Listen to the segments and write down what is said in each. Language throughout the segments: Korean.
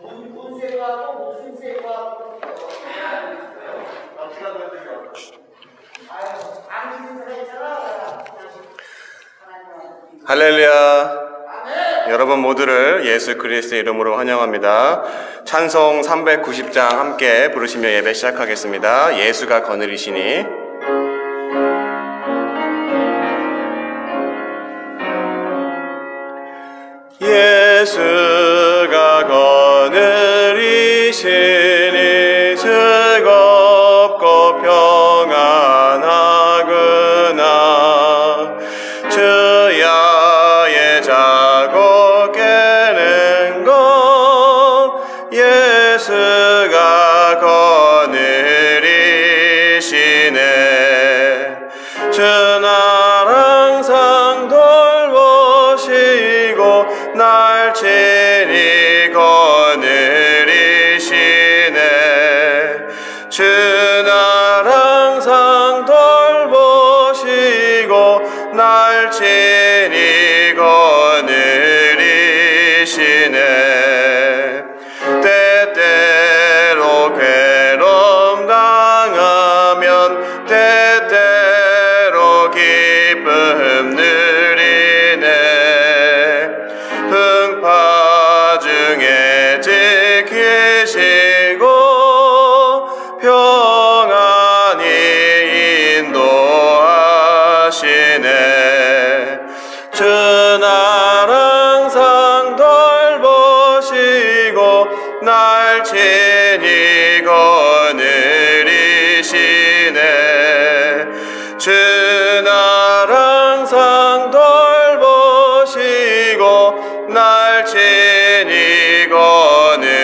돈세고하고 목숨 세고하고 안 믿는 사람 있잖아. 할렐루야. 여러분 모두를 예수 그리스도의 이름으로 환영합니다. 찬송 390장 함께 부르시며 예배 시작하겠습니다. 예수가 거느리시니. 예수가 거느리시니 즐겁고 평안하구나. 주야의 자고 깨는 것 예수가 거느리시네. 주 날 항상 돌보시고 날 친히 거느리시네. 주 날 항상 돌보시고 날 친히 거느리시네. 때때로 괴로움 당하면 때때로 기쁨 누리네. 풍파 중에 지키시고 평안히 인도하시네. 주 날 항상 돌보시고 날 친히 거느리시네. 주 날 항상 돌보시고 날 친히 거느리시네.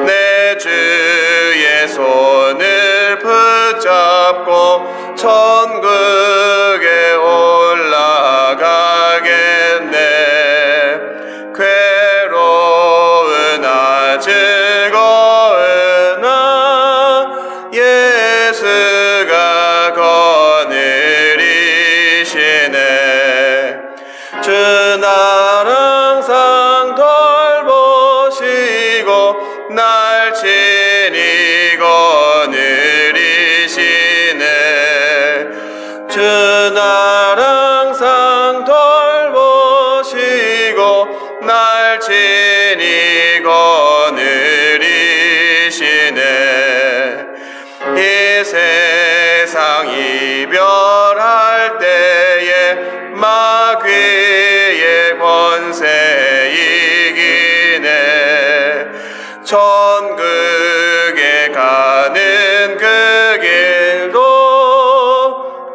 내 주의 손을 붙잡고 천국에 올라가겠네. 괴로우나 즐거우나 예수가 거느리시네. 주 날 항상 돌보시고 날 친히 거느리시네. 주 날 항상 돌보시고 날 친히 거느리시네. 이 세상 이별할 때에 마귀의 권세 이기네. 천국에 가는 그 길도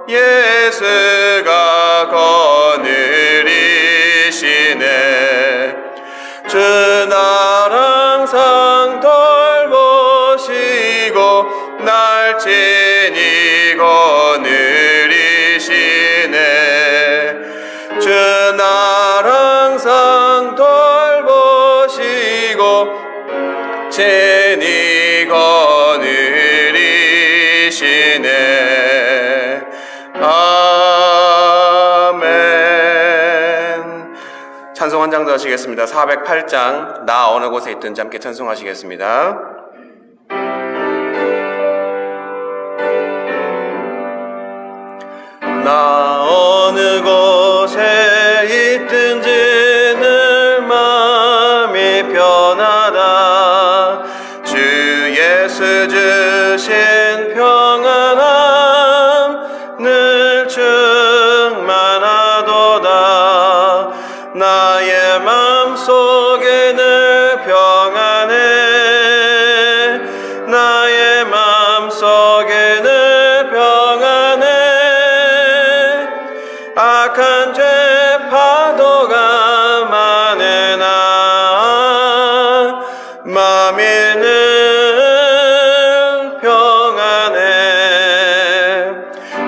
예수가 거느리시네. 주 날 항상 돌보시고 날 친히 거느리시네. 주 날 항상 돌보시고 친히 거느리시네. 아멘. 찬송 한 장 더 하시겠습니다. 408장 나 어느 곳에 있든지 함께 찬송하시겠습니다. 나 어느 곳에 있든지 늘 마음이 편하다. 주 예수 주신 평안함 늘 충만하도다. 나의 맘속에 늘 평안해. 나의 맘속에 늘 평안해. 악한 죄 파도가 많으나 맘이 늘 평안해.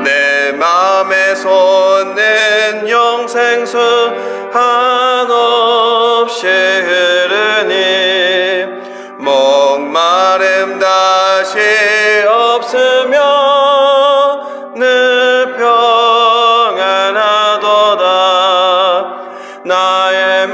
내 맘에 솟는 영생수 한없이 흐르니 목마름 다시 없으며 늘 평안하도다. 나의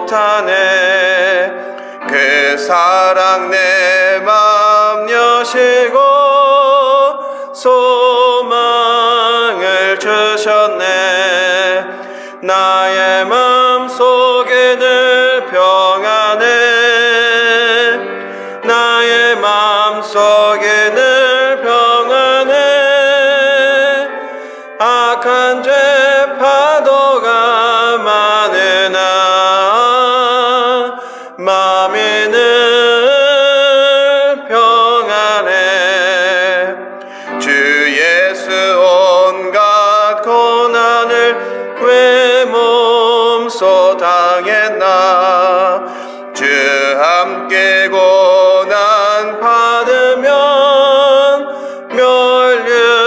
못하네. 그 사랑 내 맘 여시고 소망을 주셨네. 나의 맘 속에 늘 평안해. 나의 맘 속에 늘 평안해. 악한 죄 파도가 많으나 맘이 늘 평안해. 주 예수 온갖 고난을 왜 몸소 당했나. 주 함께 고난 받으면 멸류관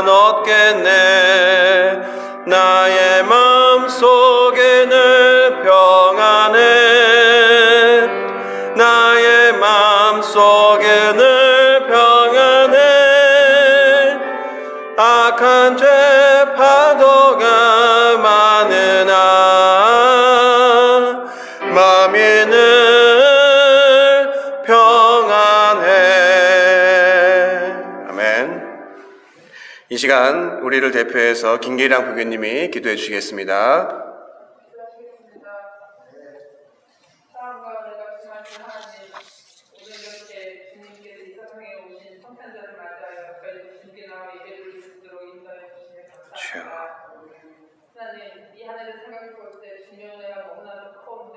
얻겠네. 나의 맘 속에 늘 평안해. 나의 맘 속에 늘 평안해. 악한 죄 파도가 많으나 맘이 늘 평안해. 아멘. 이 시간 우리를 대표해서 김계랑 부교님이 기도해 주시겠습니다. 사랑과 은혜가 충만하신 하나님, 오늘 이렇게 주님께서 이 세상에 오신 성탄절을 맞아요. 저희 주님께 나와 예배를 드릴 수 있도록 인도해 주시면 감사합니다. 하나님, 이 한 해를 생각해 볼 때 주님의 은혜가 너무나도 커운데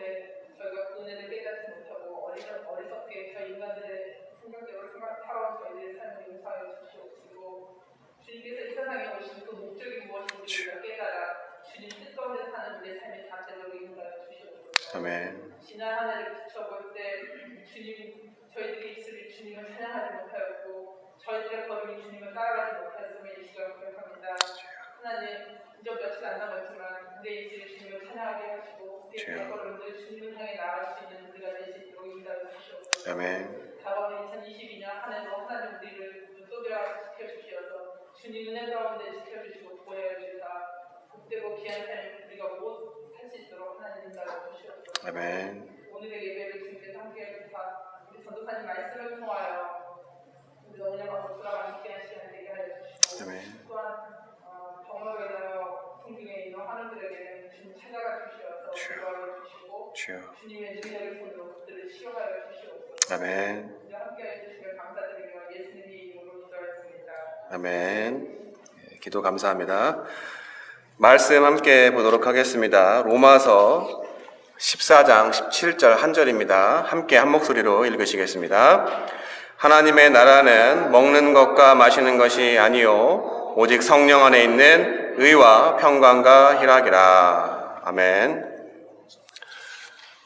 저희가 그 은혜를 깨닫지 못하고 어리석게 저희 인간들의 생각대로 살아온 저희들의 삶을 용서하여 주시옵시고, 주님께서 이 세상에 오신 그 목적이 무엇인지 우리가 깨달아 주님 뜻 가운데 사는 우리의 삶이 다 되도록 인도하여 주시옵소서. 아멘. 지난 한 해를 비춰볼 때 주님, 저희들이 입술이 주님을 찬양하지 못하였고 저희들의 걸음이 주님을 따라가지 못하였음을 이 시간 고백합니다. 하나님, 이제 며칠 안 남았지만 내 입술이 주님을 찬양하게 하시고 내 걸음들 주님을 향해 나아갈 수 있는 우리가 될 수 있도록 인도하여 주시옵소서. 아멘. 다가오는 2022년 한 해도 하나님 우리를 눈독이라 지켜주시어서 주님 은혜 가운데 지켜주시고 보호하여 주시다 복되고 귀한 삶 우리가 못 할 수 있도록 하나님 인도하여 주시옵소서. 아멘. 오늘의 예배를 주님께서 함께해 주사 우리 전도사님 말씀을 통하여 우리가 은혜와 복수와 함께한 시간 되게 하여 주시고, 아멘. 또한 정말로 풍경에 있는 하나님들에게는 주님 찾아가 주시어서 도와여 주시고 주여. 주님의 능력의 손으로 그들을 치유하여 주시옵소서. 아멘. 함께해 주시면 감사드리며 예수님의 이름으로 기도하였습니다. 아멘. 기도 감사합니다. 말씀 함께 보도록 하겠습니다. 로마서 14장 17절 한 절입니다. 함께 한 목소리로 읽으시겠습니다. 하나님의 나라는 먹는 것과 마시는 것이 아니요 오직 성령 안에 있는 의와 평강과 희락이라. 아멘.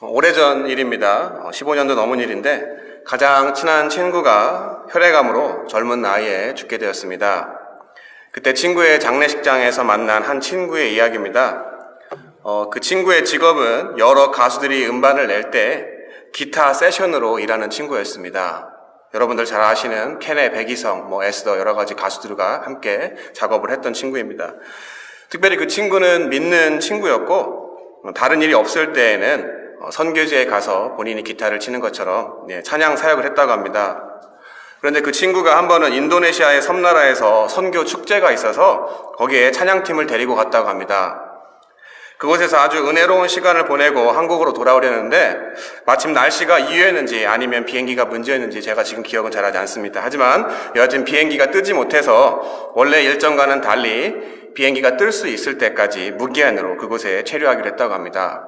오래전 일입니다. 15년도 넘은 일인데 가장 친한 친구가 혈액암으로 젊은 나이에 죽게 되었습니다. 그때 친구의 장례식장에서 만난 한 친구의 이야기입니다. 그 친구의 직업은 여러 가수들이 음반을 낼 때 기타 세션으로 일하는 친구였습니다. 여러분들 잘 아시는 켄의 백이성, 에스더 여러 가지 가수들과 함께 작업을 했던 친구입니다. 특별히 그 친구는 믿는 친구였고 다른 일이 없을 때에는 선교지에 가서 본인이 기타를 치는 것처럼 찬양 사역을 했다고 합니다. 그런데 그 친구가 한 번은 인도네시아의 섬나라에서 선교 축제가 있어서 거기에 찬양팀을 데리고 갔다고 합니다. 그곳에서 아주 은혜로운 시간을 보내고 한국으로 돌아오려는데 마침 날씨가 이유였는지 아니면 비행기가 문제였는지 제가 지금 기억은 잘하지 않습니다. 하지만 여하튼 비행기가 뜨지 못해서 원래 일정과는 달리 비행기가 뜰 수 있을 때까지 무기한으로 그곳에 체류하기로 했다고 합니다.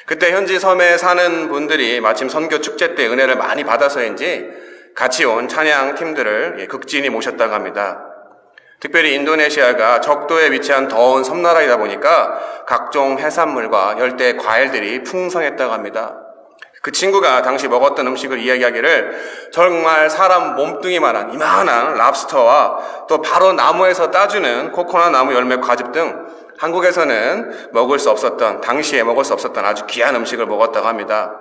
그때 현지 섬에 사는 분들이 마침 선교 축제 때 은혜를 많이 받아서인지 같이 온 찬양 팀들을 극진히 모셨다고 합니다. 특별히 인도네시아가 적도에 위치한 더운 섬나라이다 보니까 각종 해산물과 열대 과일들이 풍성했다고 합니다. 그 친구가 당시 먹었던 음식을 이야기하기를 정말 사람 몸뚱이만한 이만한 랍스터와 또 바로 나무에서 따주는 코코넛 나무 열매 과즙 등 한국에서는 먹을 수 없었던, 당시에 먹을 수 없었던 아주 귀한 음식을 먹었다고 합니다.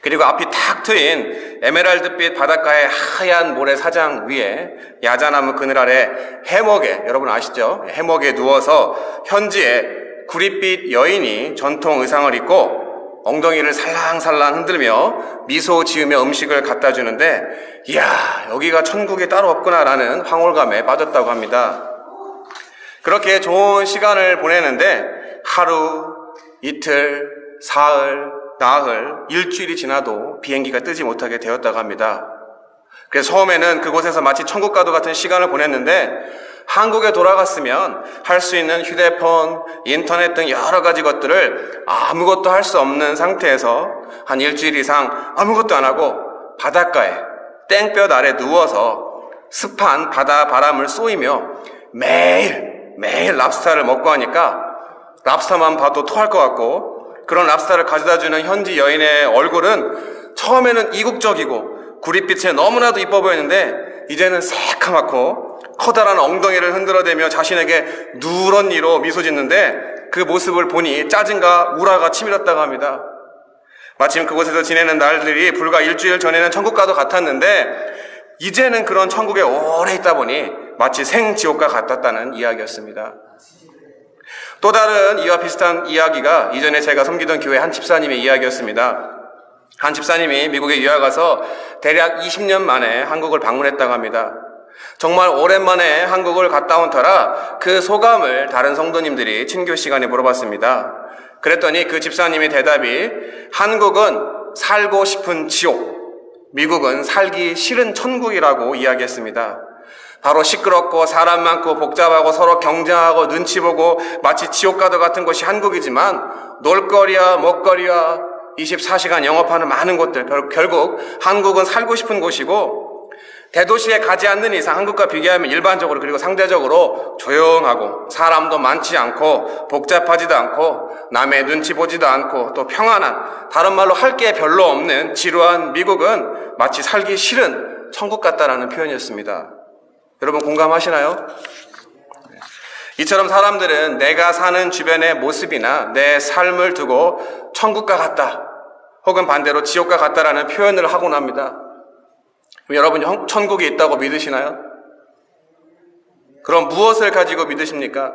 그리고 앞이 탁 트인 에메랄드빛 바닷가의 하얀 모래사장 위에 야자나무 그늘 아래 해먹에, 여러분 아시죠? 해먹에 누워서 현지의 구릿빛 여인이 전통 의상을 입고 엉덩이를 살랑살랑 흔들며 미소 지으며 음식을 갖다 주는데, 이야, 여기가 천국이 따로 없구나라는 황홀감에 빠졌다고 합니다. 그렇게 좋은 시간을 보내는데 하루, 이틀, 사흘, 나흘, 일주일이 지나도 비행기가 뜨지 못하게 되었다고 합니다. 그래서 처음에는 그곳에서 마치 천국과도 같은 시간을 보냈는데, 한국에 돌아갔으면 할 수 있는 휴대폰, 인터넷 등 여러 가지 것들을 아무것도 할 수 없는 상태에서 한 일주일 이상 아무것도 안 하고 바닷가에 땡볕 아래 누워서 습한 바다 바람을 쏘이며 매일 랍스타를 먹고 하니까 랍스타만 봐도 토할 것 같고, 그런 랍스타를 가져다주는 현지 여인의 얼굴은 처음에는 이국적이고 구릿빛에 너무나도 이뻐 보였는데 이제는 새카맣고 커다란 엉덩이를 흔들어대며 자신에게 누런 이로 미소 짓는데, 그 모습을 보니 짜증과 우라가 치밀었다고 합니다. 마침 그곳에서 지내는 날들이 불과 일주일 전에는 천국과도 같았는데 이제는 그런 천국에 오래 있다 보니 마치 생지옥과 같았다는 이야기였습니다. 또 다른 이와 비슷한 이야기가 이전에 제가 섬기던 교회 한 집사님의 이야기였습니다. 한 집사님이 미국에 유학 가서 대략 20년 만에 한국을 방문했다고 합니다. 정말 오랜만에 한국을 갔다 온 터라 그 소감을 다른 성도님들이 친교 시간에 물어봤습니다. 그랬더니 그 집사님의 대답이, 한국은 살고 싶은 지옥, 미국은 살기 싫은 천국이라고 이야기했습니다. 바로 시끄럽고 사람 많고 복잡하고 서로 경쟁하고 눈치 보고 마치 지옥과도 같은 곳이 한국이지만, 놀거리와 먹거리와 24시간 영업하는 많은 곳들, 결국 한국은 살고 싶은 곳이고, 대도시에 가지 않는 이상 한국과 비교하면 일반적으로 그리고 상대적으로 조용하고 사람도 많지 않고 복잡하지도 않고 남의 눈치 보지도 않고 또 평안한, 다른 말로 할 게 별로 없는 지루한 미국은 마치 살기 싫은 천국 같다라는 표현이었습니다. 여러분 공감하시나요? 이처럼 사람들은 내가 사는 주변의 모습이나 내 삶을 두고 천국과 같다 혹은 반대로 지옥과 같다라는 표현을 하곤 합니다. 여러분 천국이 있다고 믿으시나요? 그럼 무엇을 가지고 믿으십니까?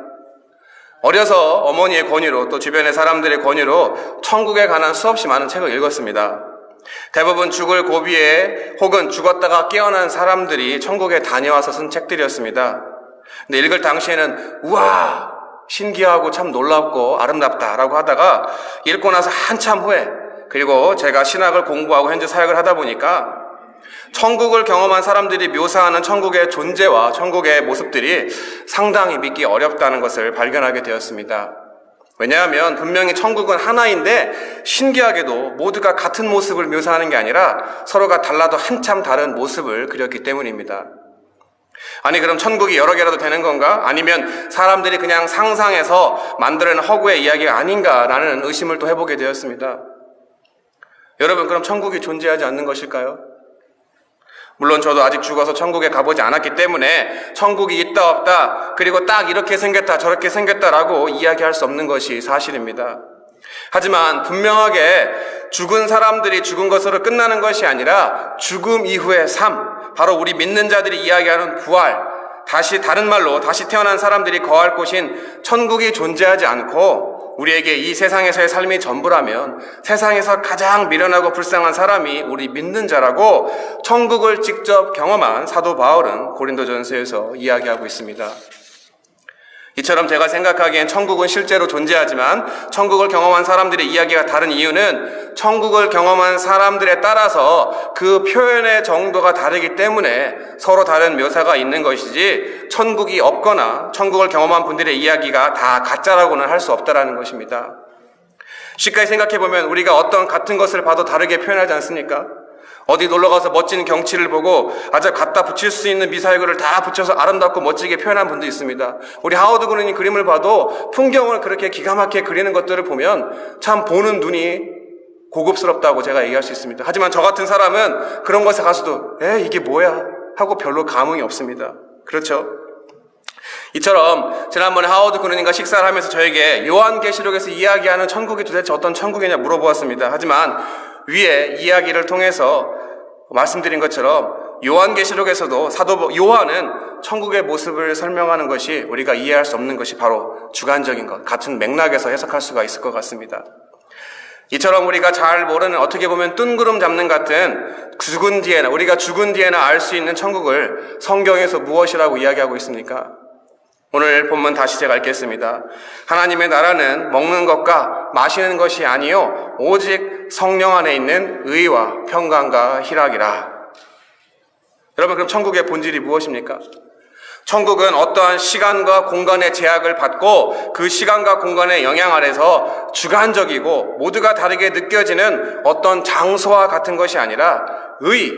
어려서 어머니의 권유로 또 주변의 사람들의 권유로 천국에 관한 수없이 많은 책을 읽었습니다. 대부분 죽을 고비에 혹은 죽었다가 깨어난 사람들이 천국에 다녀와서 쓴 책들이었습니다. 근데 읽을 당시에는 우와 신기하고 참 놀랍고 아름답다라고 하다가 읽고 나서 한참 후에, 그리고 제가 신학을 공부하고 현재 사역을 하다 보니까 천국을 경험한 사람들이 묘사하는 천국의 존재와 천국의 모습들이 상당히 믿기 어렵다는 것을 발견하게 되었습니다. 왜냐하면 분명히 천국은 하나인데 신기하게도 모두가 같은 모습을 묘사하는 게 아니라 서로가 달라도 한참 다른 모습을 그렸기 때문입니다. 아니 그럼 천국이 여러 개라도 되는 건가? 아니면 사람들이 그냥 상상해서 만들어낸 허구의 이야기가 아닌가라는 의심을 또 해보게 되었습니다. 여러분 그럼 천국이 존재하지 않는 것일까요? 물론 저도 아직 죽어서 천국에 가보지 않았기 때문에 천국이 있다 없다 그리고 딱 이렇게 생겼다 저렇게 생겼다라고 이야기할 수 없는 것이 사실입니다. 하지만 분명하게 죽은 사람들이 죽은 것으로 끝나는 것이 아니라 죽음 이후의 삶, 바로 우리 믿는 자들이 이야기하는 부활, 다시 다른 말로 다시 태어난 사람들이 거할 곳인 천국이 존재하지 않고 우리에게 이 세상에서의 삶이 전부라면 세상에서 가장 미련하고 불쌍한 사람이 우리 믿는 자라고 천국을 직접 경험한 사도 바울은 고린도전서에서 이야기하고 있습니다. 이처럼 제가 생각하기엔 천국은 실제로 존재하지만 천국을 경험한 사람들의 이야기가 다른 이유는 천국을 경험한 사람들에 따라서 그 표현의 정도가 다르기 때문에 서로 다른 묘사가 있는 것이지, 천국이 없거나 천국을 경험한 분들의 이야기가 다 가짜라고는 할 수 없다라는 것입니다. 쉽게 생각해보면 우리가 어떤 같은 것을 봐도 다르게 표현하지 않습니까? 어디 놀러가서 멋진 경치를 보고 아주 갖다 붙일 수 있는 미사일을 다 붙여서 아름답고 멋지게 표현한 분도 있습니다. 우리 하워드 그루닝 그림을 봐도 풍경을 그렇게 기가 막히게 그리는 것들을 보면 참 보는 눈이 고급스럽다고 제가 얘기할 수 있습니다. 하지만 저 같은 사람은 그런 것에 가서도 이게 뭐야 하고 별로 감흥이 없습니다. 그렇죠? 이처럼 지난번에 하워드 그루닝과 식사를 하면서 저에게 요한계시록에서 이야기하는 천국이 도대체 어떤 천국이냐 물어보았습니다. 하지만 위에 이야기를 통해서 말씀드린 것처럼 요한계시록에서도 사도 요한은 천국의 모습을 설명하는 것이 우리가 이해할 수 없는 것이 바로 주관적인 것, 같은 맥락에서 해석할 수가 있을 것 같습니다. 이처럼 우리가 잘 모르는, 어떻게 보면 뜬구름 잡는 같은 우리가 죽은 뒤에나 알 수 있는 천국을 성경에서 무엇이라고 이야기하고 있습니까? 오늘 본문 다시 제가 읽겠습니다. 하나님의 나라는 먹는 것과 마시는 것이 아니요 오직 성령 안에 있는 의와 평강과 희락이라. 여러분, 그럼 천국의 본질이 무엇입니까? 천국은 어떠한 시간과 공간의 제약을 받고 그 시간과 공간의 영향 아래서 주관적이고 모두가 다르게 느껴지는 어떤 장소와 같은 것이 아니라 의,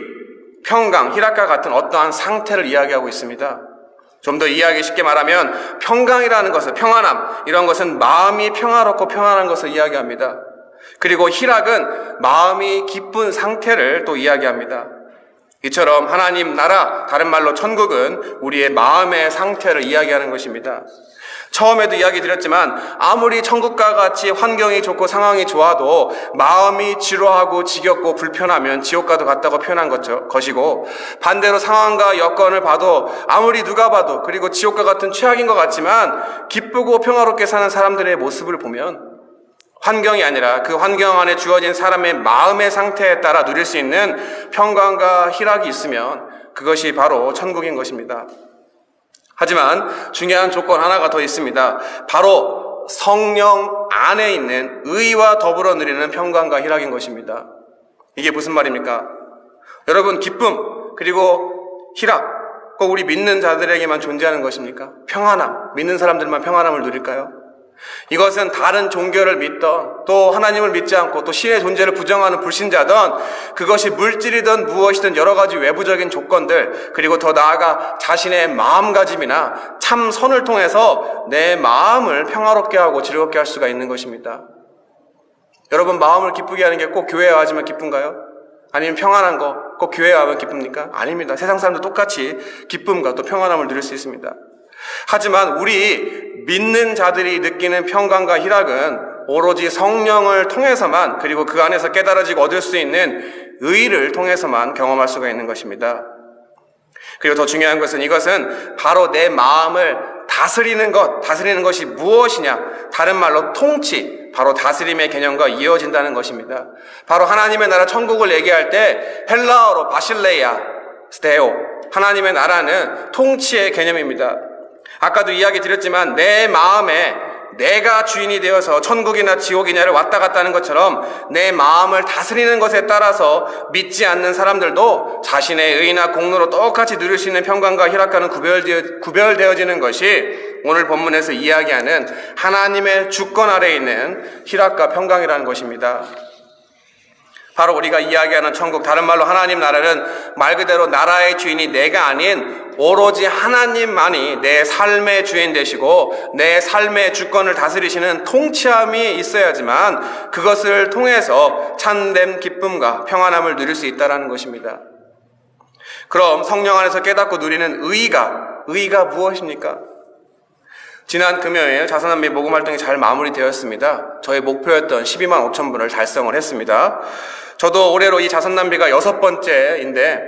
평강, 희락과 같은 어떠한 상태를 이야기하고 있습니다. 좀 더 이해하기 쉽게 말하면 평강이라는 것은, 평안함, 이런 것은 마음이 평화롭고 평안한 것을 이야기합니다. 그리고 희락은 마음이 기쁜 상태를 또 이야기합니다. 이처럼 하나님 나라, 다른 말로 천국은 우리의 마음의 상태를 이야기하는 것입니다. 처음에도 이야기 드렸지만 아무리 천국과 같이 환경이 좋고 상황이 좋아도 마음이 지루하고 지겹고 불편하면 지옥과도 같다고 표현한 것이고, 반대로 상황과 여건을 봐도 아무리 누가 봐도, 그리고 지옥과 같은 최악인 것 같지만 기쁘고 평화롭게 사는 사람들의 모습을 보면 환경이 아니라 그 환경 안에 주어진 사람의 마음의 상태에 따라 누릴 수 있는 평강과 희락이 있으면 그것이 바로 천국인 것입니다. 하지만 중요한 조건 하나가 더 있습니다. 바로 성령 안에 있는 의와 더불어 누리는 평강과 희락인 것입니다. 이게 무슨 말입니까? 여러분, 기쁨 그리고 희락 꼭 우리 믿는 자들에게만 존재하는 것입니까? 평안함, 믿는 사람들만 평안함을 누릴까요? 이것은 다른 종교를 믿던, 또 하나님을 믿지 않고 또 신의 존재를 부정하는 불신자든, 그것이 물질이든 무엇이든 여러 가지 외부적인 조건들, 그리고 더 나아가 자신의 마음가짐이나 참 선을 통해서 내 마음을 평화롭게 하고 즐겁게 할 수가 있는 것입니다. 여러분, 마음을 기쁘게 하는 게 꼭 교회에 와야지만 기쁜가요? 아니면 평안한 거 꼭 교회에 와면 기쁩니까? 아닙니다. 세상 사람도 똑같이 기쁨과 또 평안함을 누릴 수 있습니다. 하지만 우리 믿는 자들이 느끼는 평강과 희락은 오로지 성령을 통해서만, 그리고 그 안에서 깨달아지고 얻을 수 있는 의를 통해서만 경험할 수가 있는 것입니다. 그리고 더 중요한 것은, 이것은 바로 내 마음을 다스리는 것이 무엇이냐? 다른 말로 통치, 바로 다스림의 개념과 이어진다는 것입니다. 바로 하나님의 나라 천국을 얘기할 때 헬라어로 바실레이아, 스테오, 하나님의 나라는 통치의 개념입니다. 아까도 이야기 드렸지만 내 마음에 내가 주인이 되어서 천국이나 지옥이냐를 왔다 갔다 하는 것처럼 내 마음을 다스리는 것에 따라서 믿지 않는 사람들도 자신의 의나 공로로 똑같이 누릴 수 있는 평강과 희락과는 구별되어지는 것이 오늘 본문에서 이야기하는 하나님의 주권 아래에 있는 희락과 평강이라는 것입니다. 바로 우리가 이야기하는 천국, 다른 말로 하나님 나라는 말 그대로 나라의 주인이 내가 아닌 오로지 하나님만이 내 삶의 주인 되시고 내 삶의 주권을 다스리시는 통치함이 있어야지만 그것을 통해서 참된 기쁨과 평안함을 누릴 수 있다는 것입니다. 그럼 성령 안에서 깨닫고 누리는 의가 무엇입니까? 지난 금요일 자선한미 모금활동이 잘 마무리되었습니다. 저의 목표였던 12만 5천 분을 달성을 했습니다. 저도 올해로 이 자선남비가 6번째인데,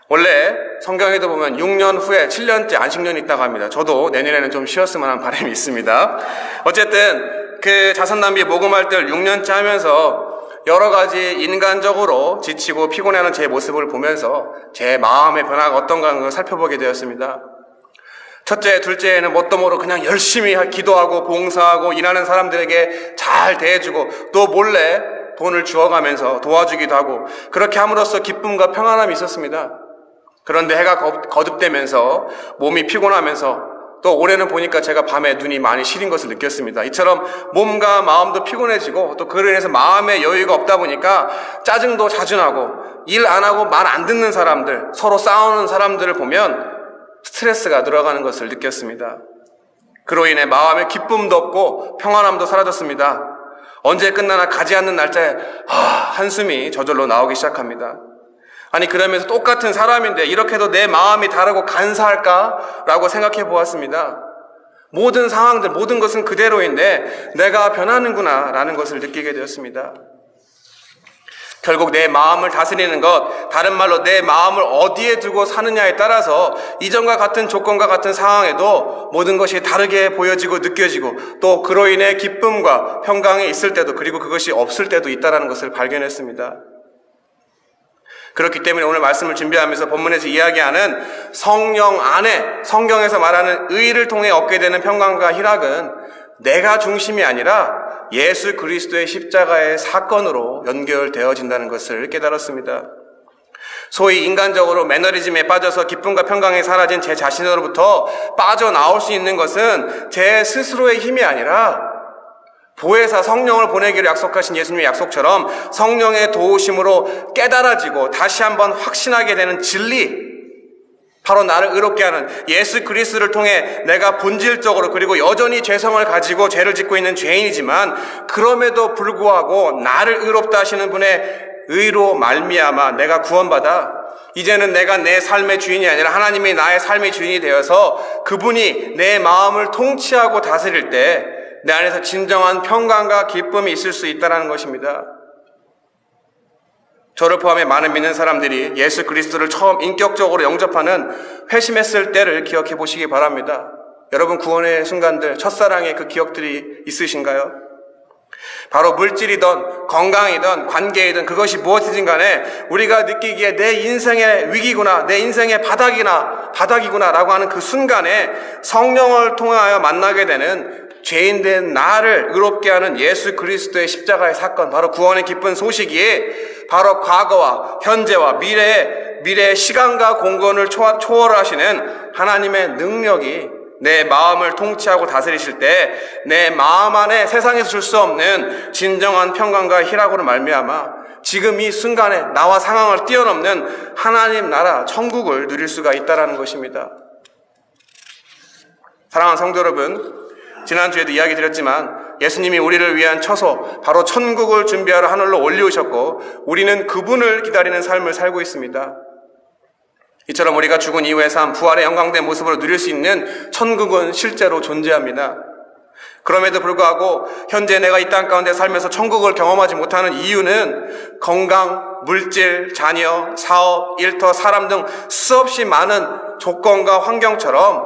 원래 성경에도 보면 6년 후에 7년째 안식년이 있다고 합니다. 저도 내년에는 좀 쉬었으면 하는 바람이 있습니다. 어쨌든 그 자선남비 모금활동을 6년째 하면서 여러 가지 인간적으로 지치고 피곤해하는 제 모습을 보면서 제 마음의 변화가 어떤가 하는 걸 살펴보게 되었습니다. 첫째, 둘째에는 뭣도 모르고 그냥 열심히 기도하고 봉사하고 일하는 사람들에게 잘 대해주고 또 몰래 돈을 주어가면서 도와주기도 하고, 그렇게 함으로써 기쁨과 평안함이 있었습니다. 그런데 해가 거듭되면서 몸이 피곤하면서 또 올해는 보니까 제가 밤에 눈이 많이 시린 것을 느꼈습니다. 이처럼 몸과 마음도 피곤해지고 또 그로 인해서 마음의 여유가 없다 보니까 짜증도 자주 나고, 일 안 하고 말 안 듣는 사람들, 서로 싸우는 사람들을 보면 스트레스가 늘어가는 것을 느꼈습니다. 그로 인해 마음의 기쁨도 없고 평안함도 사라졌습니다. 언제 끝나나 가지 않는 날짜에 한숨이 저절로 나오기 시작합니다. 아니, 그러면서 똑같은 사람인데 이렇게도 내 마음이 다르고 간사할까라고 생각해 보았습니다. 모든 상황들, 모든 것은 그대로인데 내가 변하는구나 라는 것을 느끼게 되었습니다. 결국 내 마음을 다스리는 것, 다른 말로 내 마음을 어디에 두고 사느냐에 따라서 이전과 같은 조건과 같은 상황에도 모든 것이 다르게 보여지고 느껴지고 또 그로 인해 기쁨과 평강이 있을 때도 그리고 그것이 없을 때도 있다는 것을 발견했습니다. 그렇기 때문에 오늘 말씀을 준비하면서 본문에서 이야기하는 성령 안에 성경에서 말하는 의를 통해 얻게 되는 평강과 희락은 내가 중심이 아니라 예수 그리스도의 십자가의 사건으로 연결되어진다는 것을 깨달았습니다. 소위 인간적으로 매너리즘에 빠져서 기쁨과 평강이 사라진 제 자신으로부터 빠져나올 수 있는 것은 제 스스로의 힘이 아니라 보혜사 성령을 보내기로 약속하신 예수님의 약속처럼 성령의 도우심으로 깨달아지고 다시 한번 확신하게 되는 진리, 바로 나를 의롭게 하는 예수 그리스도를 통해 내가 본질적으로 그리고 여전히 죄성을 가지고 죄를 짓고 있는 죄인이지만 그럼에도 불구하고 나를 의롭다 하시는 분의 의로 말미암아 내가 구원받아 이제는 내가 내 삶의 주인이 아니라 하나님이 나의 삶의 주인이 되어서 그분이 내 마음을 통치하고 다스릴 때 내 안에서 진정한 평강과 기쁨이 있을 수 있다는 것입니다. 저를 포함해 많은 믿는 사람들이 예수 그리스도를 처음 인격적으로 영접하는 회심했을 때를 기억해 보시기 바랍니다. 여러분 구원의 순간들, 첫사랑의 그 기억들이 있으신가요? 바로 물질이든 건강이든 관계이든 그것이 무엇이든 간에 우리가 느끼기에 내 인생의 위기구나, 내 인생의 바닥이구나 라고 하는 그 순간에 성령을 통하여 만나게 되는 죄인된 나를 의롭게 하는 예수 그리스도의 십자가의 사건, 바로 구원의 기쁜 소식이 바로 과거와 현재와 미래의 시간과 공간을 초월하시는 하나님의 능력이 내 마음을 통치하고 다스리실 때 내 마음 안에 세상에서 줄 수 없는 진정한 평강과 희락으로 말미암아 지금 이 순간에 나와 상황을 뛰어넘는 하나님 나라 천국을 누릴 수가 있다는 것입니다. 사랑하는 성도 여러분, 지난주에도 이야기 드렸지만 예수님이 우리를 위한 처소, 바로 천국을 준비하러 하늘로 올리우셨고 우리는 그분을 기다리는 삶을 살고 있습니다. 이처럼 우리가 죽은 이후의 삶, 부활의 영광된 모습으로 누릴 수 있는 천국은 실제로 존재합니다. 그럼에도 불구하고 현재 내가 이 땅 가운데 살면서 천국을 경험하지 못하는 이유는 건강, 물질, 자녀, 사업, 일터, 사람 등 수없이 많은 조건과 환경처럼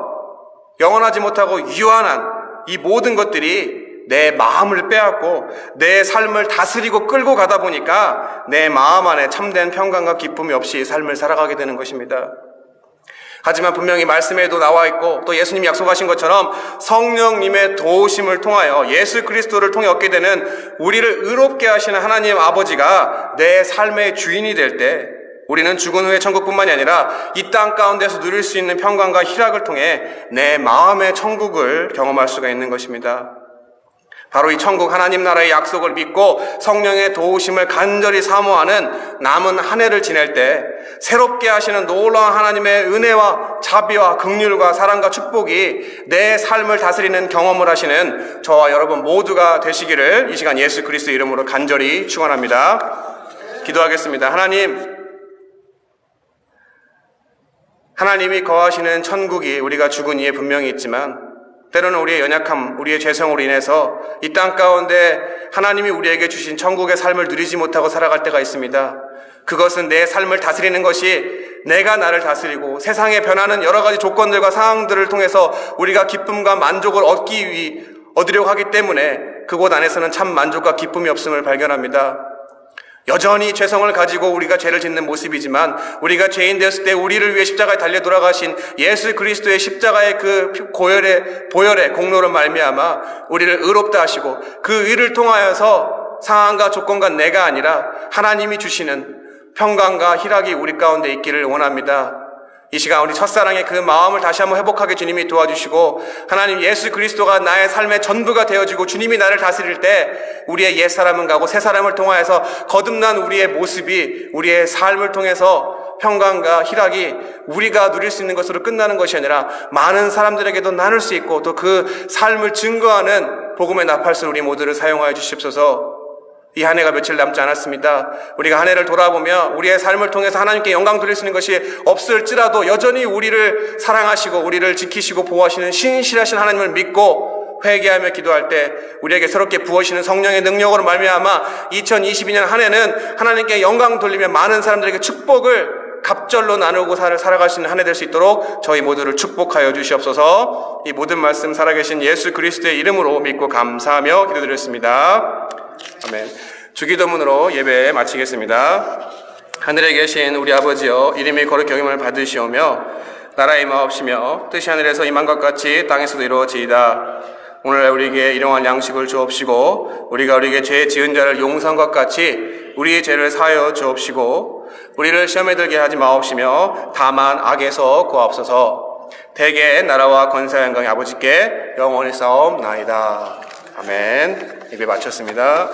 영원하지 못하고 유한한 이 모든 것들이 내 마음을 빼앗고 내 삶을 다스리고 끌고 가다 보니까 내 마음 안에 참된 평강과 기쁨이 없이 삶을 살아가게 되는 것입니다. 하지만 분명히 말씀에도 나와 있고 또 예수님이 약속하신 것처럼 성령님의 도우심을 통하여 예수 그리스도를 통해 얻게 되는 우리를 의롭게 하시는 하나님 아버지가 내 삶의 주인이 될 때 우리는 죽은 후의 천국뿐만이 아니라 이 땅 가운데서 누릴 수 있는 평강과 희락을 통해 내 마음의 천국을 경험할 수가 있는 것입니다. 바로 이 천국 하나님 나라의 약속을 믿고 성령의 도우심을 간절히 사모하는 남은 한 해를 지낼 때 새롭게 하시는 놀라운 하나님의 은혜와 자비와 긍휼과 사랑과 축복이 내 삶을 다스리는 경험을 하시는 저와 여러분 모두가 되시기를 이 시간 예수 그리스도 이름으로 간절히 축원합니다. 기도하겠습니다. 하나님이 거하시는 천국이 우리가 죽은 이에 분명히 있지만 때로는 우리의 연약함, 우리의 죄성으로 인해서 이 땅 가운데 하나님이 우리에게 주신 천국의 삶을 누리지 못하고 살아갈 때가 있습니다. 그것은 내 삶을 다스리는 것이 내가 나를 다스리고 세상에 변하는 여러 가지 조건들과 상황들을 통해서 우리가 기쁨과 만족을 얻으려고 하기 때문에 그곳 안에서는 참 만족과 기쁨이 없음을 발견합니다. 여전히 죄성을 가지고 우리가 죄를 짓는 모습이지만 우리가 죄인 되었을 때 우리를 위해 십자가에 달려 돌아가신 예수 그리스도의 십자가의 그 보혈의 공로로 말미암아 우리를 의롭다 하시고 그 의를 통하여서 상황과 조건과 내가 아니라 하나님이 주시는 평강과 희락이 우리 가운데 있기를 원합니다. 이 시간 우리 첫사랑의 그 마음을 다시 한번 회복하게 주님이 도와주시고 하나님 예수 그리스도가 나의 삶의 전부가 되어지고 주님이 나를 다스릴 때 우리의 옛사람은 가고 새사람을 통하여서 거듭난 우리의 모습이 우리의 삶을 통해서 평강과 희락이 우리가 누릴 수 있는 것으로 끝나는 것이 아니라 많은 사람들에게도 나눌 수 있고 또 그 삶을 증거하는 복음의 나팔을 우리 모두를 사용하여 주십소서. 이 한 해가 며칠 남지 않았습니다. 우리가 한 해를 돌아보며 우리의 삶을 통해서 하나님께 영광 돌릴 수 있는 것이 없을지라도 여전히 우리를 사랑하시고 우리를 지키시고 보호하시는 신실하신 하나님을 믿고 회개하며 기도할 때 우리에게 새롭게 부어지는 성령의 능력으로 말미암아 2022년 한 해는 하나님께 영광 돌리며 많은 사람들에게 축복을 갑절로 나누고 살아갈 수 있는 한 해 될 수 있도록 저희 모두를 축복하여 주시옵소서. 이 모든 말씀 살아계신 예수 그리스도의 이름으로 믿고 감사하며 기도드렸습니다. 아멘. 주기도문으로 예배 마치겠습니다. 하늘에 계신 우리 아버지여, 이름이 거룩히 여김을 받으시오며 나라의 임하옵시며 뜻이 하늘에서 임한 것 같이 땅에서도 이루어지이다. 오늘날 우리에게 일용할 양식을 주옵시고 우리가 우리에게 죄 지은 자를 용서한 것 같이 우리의 죄를 사하여 주옵시고 우리를 시험에 들게 하지 마옵시며 다만 악에서 구하옵소서. 대개 나라와 권세와 영광이 아버지께 영원히 싸움나이다. 아멘. 예배 마쳤습니다.